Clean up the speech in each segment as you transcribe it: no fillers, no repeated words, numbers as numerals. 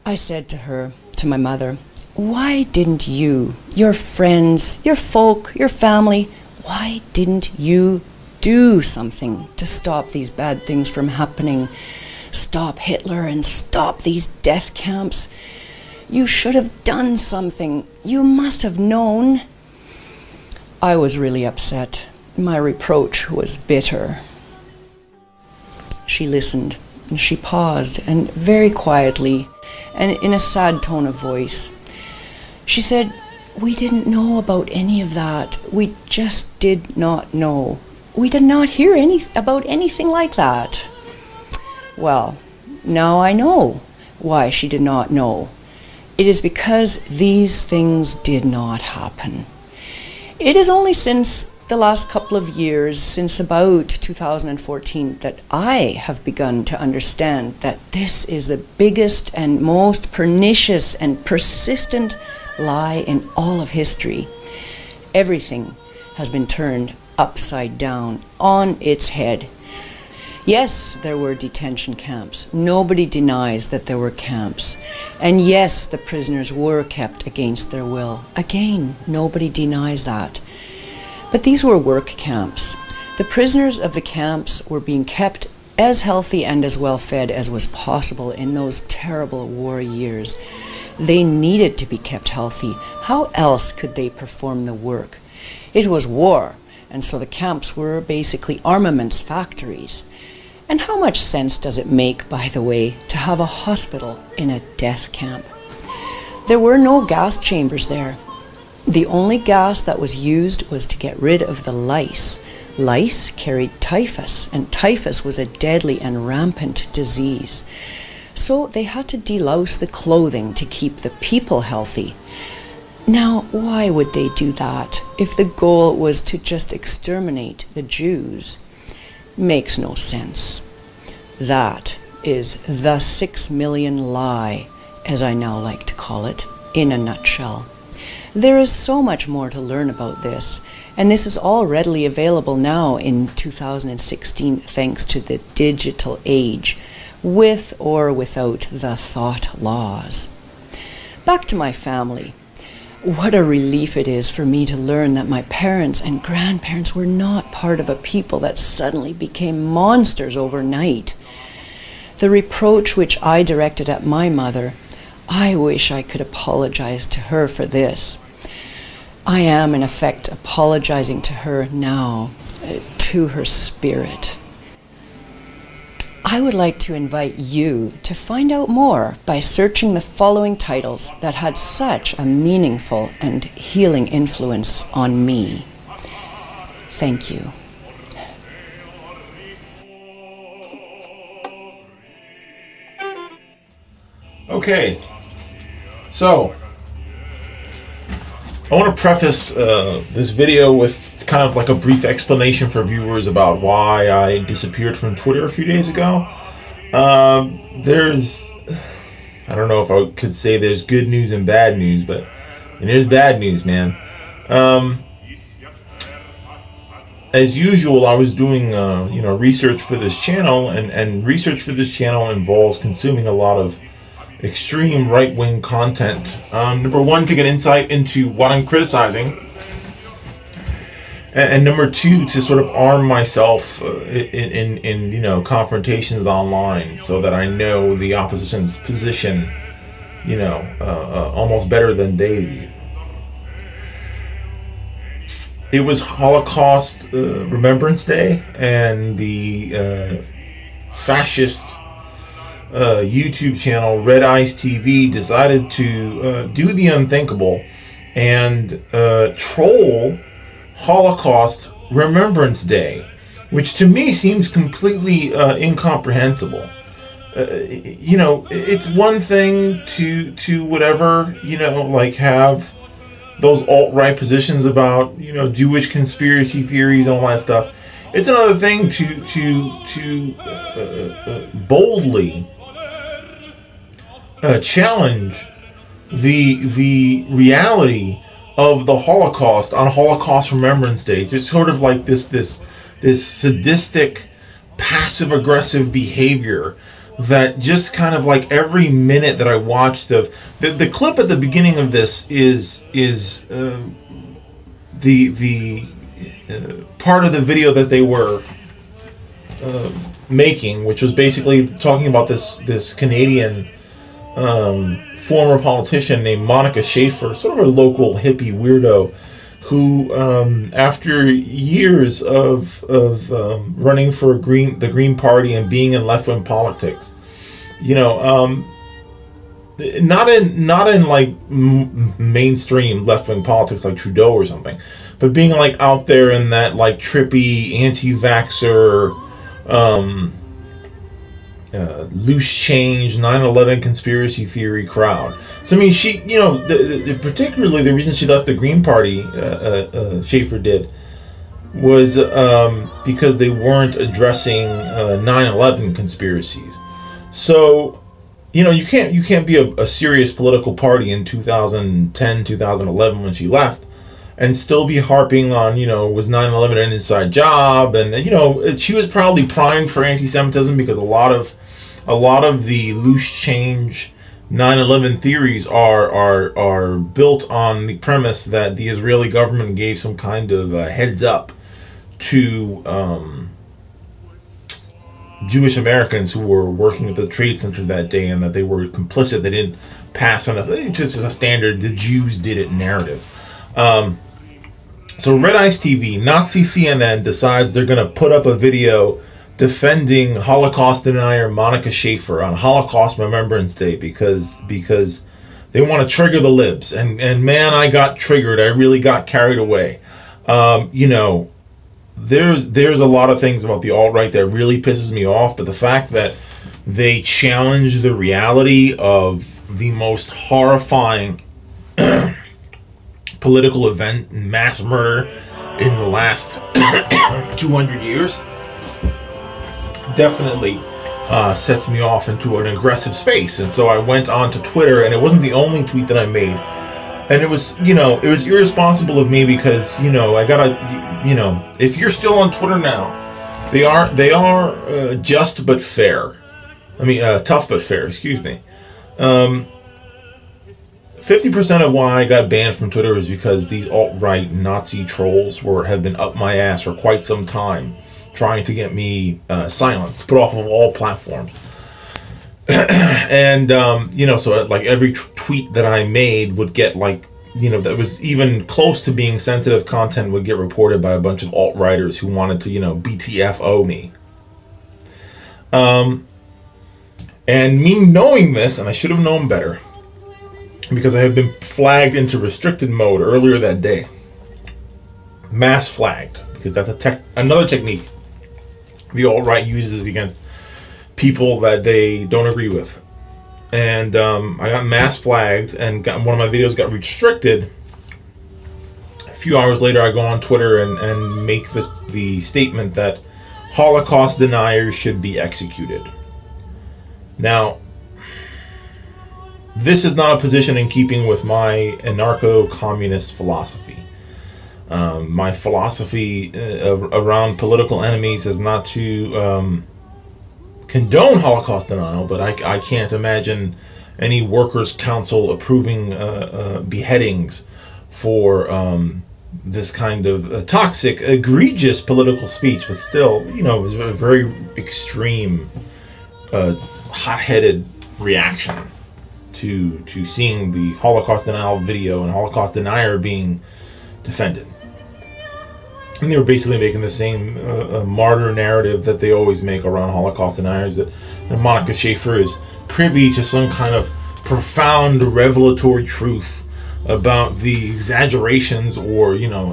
I said to her, to my mother, why didn't you, your friends, your folk, your family, why didn't you do something to stop these bad things from happening? Stop Hitler and stop these death camps. You should have done something. You must have known. I was really upset. My reproach was bitter. She listened, and she paused, and very quietly, and in a sad tone of voice, she said, we didn't know about any of that. We just did not know. We did not hear about anything like that. Well, now I know why she did not know. It is because these things did not happen. It is only since the last couple of years, since about 2014, that I have begun to understand that this is the biggest and most pernicious and persistent lie in all of history. Everything has been turned upside down, on its head. Yes, there were detention camps. Nobody denies that there were camps. And yes, the prisoners were kept against their will. Again, nobody denies that. But these were work camps. The prisoners of the camps were being kept as healthy and as well fed as was possible in those terrible war years. They needed to be kept healthy. How else could they perform the work? It was war, and so the camps were basically armaments factories. And how much sense does it make, by the way, to have a hospital in a death camp? There were no gas chambers there. The only gas that was used was to get rid of the lice. Lice carried typhus, and typhus was a deadly and rampant disease. So they had to delouse the clothing to keep the people healthy. Now, why would they do that if the goal was to just exterminate the Jews? Makes no sense. That is the 6 million lie, as I now like to call it, in a nutshell. There is so much more to learn about this, and this is all readily available now in 2016 thanks to the digital age, with or without the thought laws. Back to my family. What a relief it is for me to learn that my parents and grandparents were not part of a people that suddenly became monsters overnight. The reproach which I directed at my mother, I wish I could apologize to her for this. I am, in effect, apologizing to her now, to her spirit. I would like to invite you to find out more by searching the following titles that had such a meaningful and healing influence on me. Thank you. Okay, so I want to preface this video with kind of like a brief explanation for viewers about why I disappeared from Twitter a few days ago. I don't know if I could say there's good news and bad news, but there's bad news, man. As usual, I was doing research for this channel, and research for this channel involves consuming a lot of extreme right-wing content. Number one, to get insight into what I'm criticizing, and number two, to sort of arm myself in confrontations online, so that I know the opposition's position, almost better than they do. It was Holocaust Remembrance Day, and the fascist YouTube channel Red Ice TV decided to do the unthinkable and troll Holocaust Remembrance Day, which to me seems completely incomprehensible. It's one thing to whatever, like have those alt-right positions about, Jewish conspiracy theories and all that stuff. It's another thing to boldly challenge the reality of the Holocaust on Holocaust Remembrance Day. It's sort of like this sadistic, passive-aggressive behavior that just kind of like every minute that I watched of the clip at the beginning of this is the part of the video that they were making, which was basically talking about this Canadian former politician named Monica Schaefer, sort of a local hippie weirdo, who after years of running for the Green Party and being in left-wing politics, you know, not in like mainstream left-wing politics like Trudeau or something, but being like out there in that like trippy anti-vaxxer, loose change, 9/11 conspiracy theory crowd. So I mean, she, you know, particularly the reason she left the Green Party, Schaefer did, was because they weren't addressing 9/11 conspiracies. So, you know, you can't be a serious political party in 2010, 2011 when she left, and still be harping on, you know, was 9/11 an inside job? And, you know, she was probably primed for anti-Semitism, because a lot of the loose change 9/11 theories are built on the premise that the Israeli government gave some kind of heads up to Jewish Americans who were working at the Trade Center that day, and that they were complicit. They didn't pass on it's just a standard "the Jews did it" narrative. So Red Ice TV, Nazi CNN, decides they're going to put up a video defending Holocaust denier Monica Schaefer on Holocaust Remembrance Day because they want to trigger the libs. And man, I got triggered. I really got carried away. You know, there's a lot of things about the alt-right that really pisses me off, but the fact that they challenge the reality of the most horrifying political event, mass murder in the last 200 years, definitely sets me off into an aggressive space. And so I went on to Twitter, and it wasn't the only tweet that I made. And it was, you know, it was irresponsible of me because, you know, I gotta, you know, if you're still on Twitter now, they are just but fair. I mean, tough but fair, excuse me. 50% of why I got banned from Twitter is because these alt-right Nazi trolls have been up my ass for quite some time, trying to get me silenced, put off of all platforms. And, you know, so like every tweet that I made would get like, you know, that was even close to being sensitive content would get reported by a bunch of alt-righters who wanted to, you know, BTFO me. And me knowing this, and I should have known better, because I had been flagged into restricted mode earlier that day. Mass flagged, because that's another technique the alt-right uses against people that they don't agree with. And I got mass flagged, and one of my videos got restricted. A few hours later, I go on Twitter and make the statement that Holocaust deniers should be executed. Now, this is not a position in keeping with my anarcho-communist philosophy. My philosophy around political enemies is not to condone Holocaust denial, but I can't imagine any workers' council approving beheadings for this kind of toxic, egregious political speech, but still, you know, it was a very extreme, hot-headed reaction to seeing the Holocaust denial video and Holocaust denier being defended. And they were basically making the same martyr narrative that they always make around Holocaust deniers, that Monica Schaefer is privy to some kind of profound revelatory truth about the exaggerations or, you know,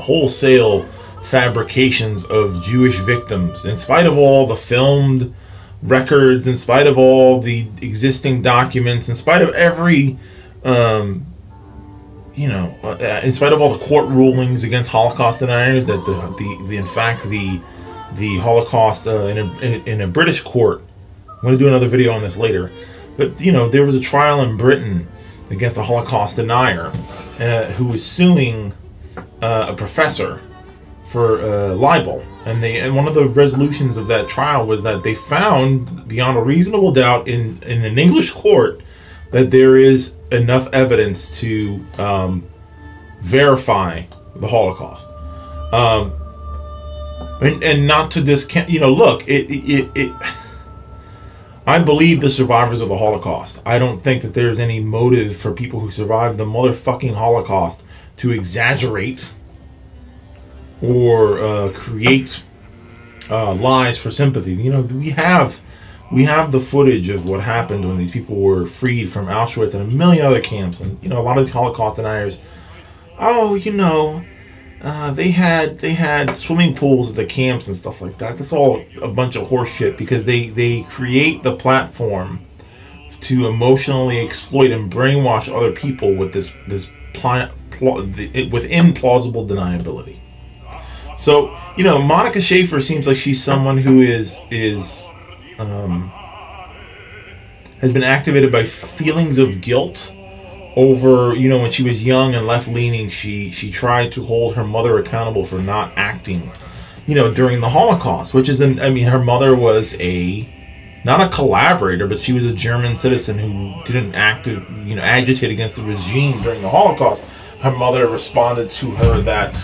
wholesale fabrications of Jewish victims, in spite of all the filmed records, in spite of all the existing documents, in spite of every you know, in spite of all the court rulings against Holocaust deniers, that in fact the Holocaust in a British court. I'm going to do another video on this later, but you know, there was a trial in Britain against a Holocaust denier who was suing a professor libel, and one of the resolutions of that trial was that they found beyond a reasonable doubt in an English court that there is enough evidence to verify the Holocaust, and not to discount. Look, I believe the survivors of the Holocaust. I don't think that there's any motive for people who survived the motherfucking Holocaust to exaggerate or create lies for sympathy. We have the footage of what happened when these people were freed from Auschwitz and a million other camps. And a lot of these Holocaust deniers, they had swimming pools at the camps and stuff like that. That's all a bunch of horse shit, because they create the platform to emotionally exploit and brainwash other people with within plausible deniability. So, Monica Schafer seems like she's someone who has been activated by feelings of guilt over, when she was young and left-leaning, she tried to hold her mother accountable for not acting, during the Holocaust, which is her mother was not a collaborator, but she was a German citizen who didn't agitate against the regime during the Holocaust. Her mother responded to her that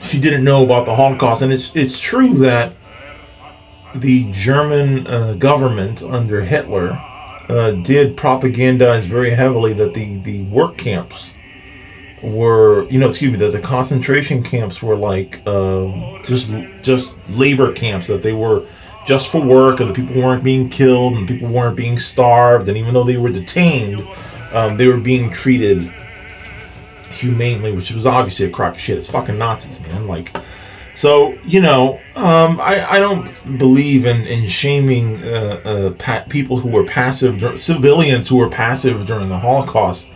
she didn't know about the Holocaust, and it's true that the German government under Hitler did propagandize very heavily that the work camps were, that the concentration camps were like just labor camps, that they were just for work, and the people weren't being killed, and people weren't being starved, and even though they were detained, they were being treated humanely, which was obviously a crock of shit. It's fucking Nazis, man. So, I don't believe in shaming people who were passive, civilians who were passive during the Holocaust.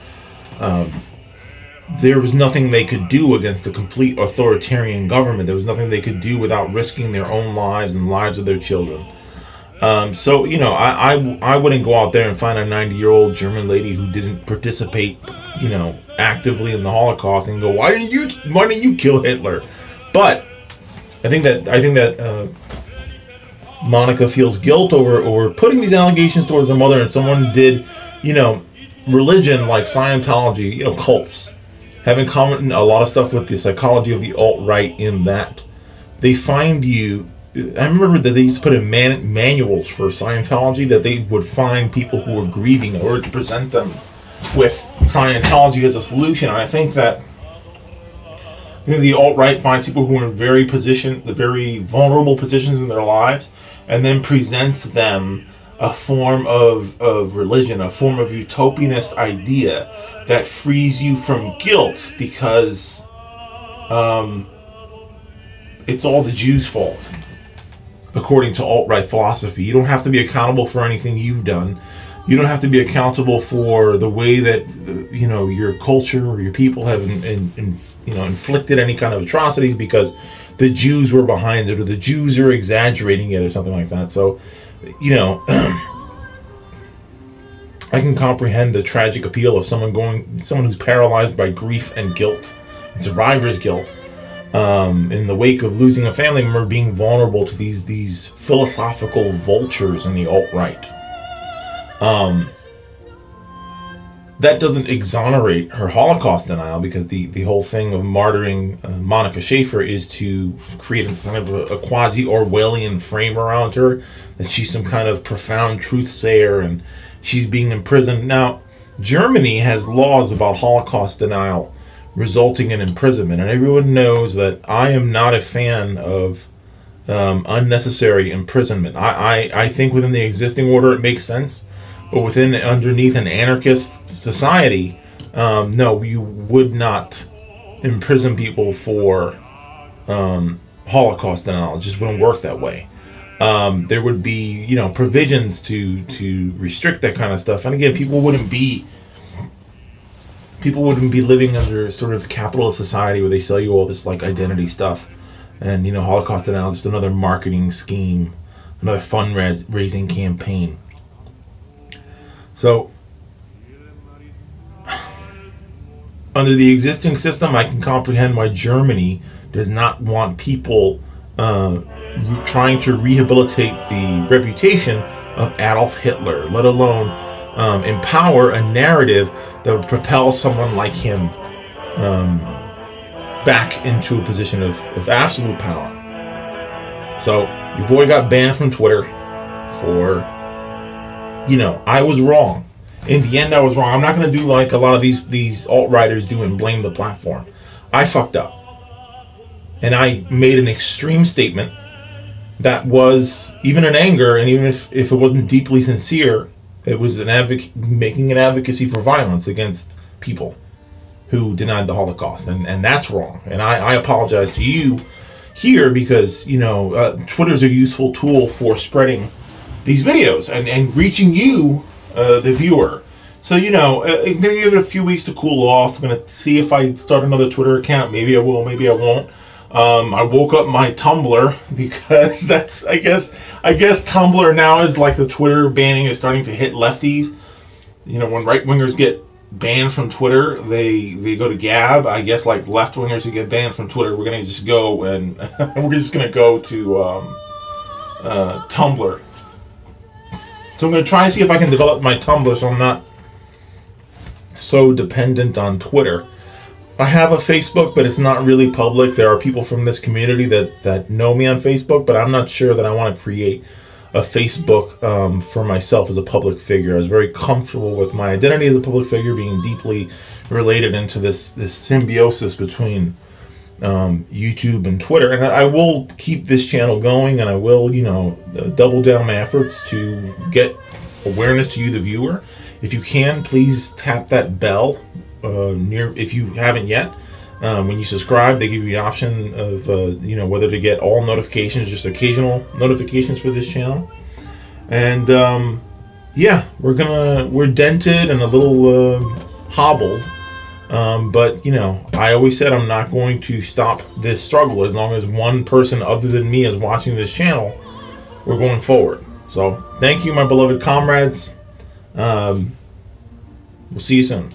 There was nothing they could do against a complete authoritarian government. There was nothing they could do without risking their own lives and lives of their children. So, I wouldn't go out there and find a 90-year-old German lady who didn't participate, actively in the Holocaust and go, why didn't you kill Hitler? But I think that Monica feels guilt over putting these allegations towards her mother, and someone did, religion like Scientology, cults, having common a lot of stuff with the psychology of the alt-right in that they find you. I remember that they used to put in manuals for Scientology that they would find people who were grieving in order to present them with Scientology as a solution. And I think that the alt-right finds people who are in very vulnerable positions in their lives, and then presents them a form of religion, a form of utopianist idea that frees you from guilt, because it's all the Jews' fault, according to alt-right philosophy. You don't have to be accountable for anything you've done. You don't have to be accountable for the way that your culture or your people have inflicted any kind of atrocities because the Jews were behind it, or the Jews are exaggerating it, or something like that. So, I can comprehend the tragic appeal of someone who's paralyzed by grief and guilt, and survivor's guilt, in the wake of losing a family member, being vulnerable to these philosophical vultures in the alt-right. That doesn't exonerate her Holocaust denial, because the whole thing of martyring Monica Schafer is to create some kind of a quasi-Orwellian frame around her, that she's some kind of profound truth-sayer and she's being imprisoned. Now, Germany has laws about Holocaust denial resulting in imprisonment, and everyone knows that I am not a fan of unnecessary imprisonment. I think within the existing order it makes sense. But underneath an anarchist society, no, you would not imprison people for Holocaust denial. It just wouldn't work that way. There would be, provisions to restrict that kind of stuff. And again, people wouldn't be living under sort of capitalist society where they sell you all this identity stuff, and Holocaust denial just another marketing scheme, another fundraising campaign. So, under the existing system, I can comprehend why Germany does not want people trying to rehabilitate the reputation of Adolf Hitler, let alone empower a narrative that would propel someone like him back into a position of absolute power. So your boy got banned from Twitter for, I was wrong. In the end, I was wrong. I'm not going to do like a lot of these alt-righters do and blame the platform. I fucked up. And I made an extreme statement that was, even in anger, and even if it wasn't deeply sincere, it was making an advocacy for violence against people who denied the Holocaust. And that's wrong. And I apologize to you here because, Twitter's a useful tool for spreading these videos and reaching you, the viewer. So, I'm going to give it a few weeks to cool off. I'm going to see if I start another Twitter account. Maybe I will, maybe I won't. I woke up my Tumblr because that's, I guess Tumblr now is like the Twitter banning is starting to hit lefties. When right-wingers get banned from Twitter, they go to Gab. I guess like left-wingers who get banned from Twitter, we're going to just go and we're just going to go to Tumblr. So I'm going to try and see if I can develop my Tumblr so I'm not so dependent on Twitter. I have a Facebook, but it's not really public. There are people from this community that know me on Facebook, but I'm not sure that I want to create a Facebook for myself as a public figure. I was very comfortable with my identity as a public figure being deeply related into this symbiosis between YouTube and Twitter. And I will keep this channel going, and I will, double down my efforts to get awareness to you, the viewer. If you can, please tap that bell if you haven't yet. When you subscribe, they give you the option of whether to get all notifications, just occasional notifications for this channel. And yeah, we're dented and a little hobbled, but I always said I'm not going to stop this struggle as long as one person other than me is watching this channel. We're going forward. So thank you, my beloved comrades. We'll see you soon.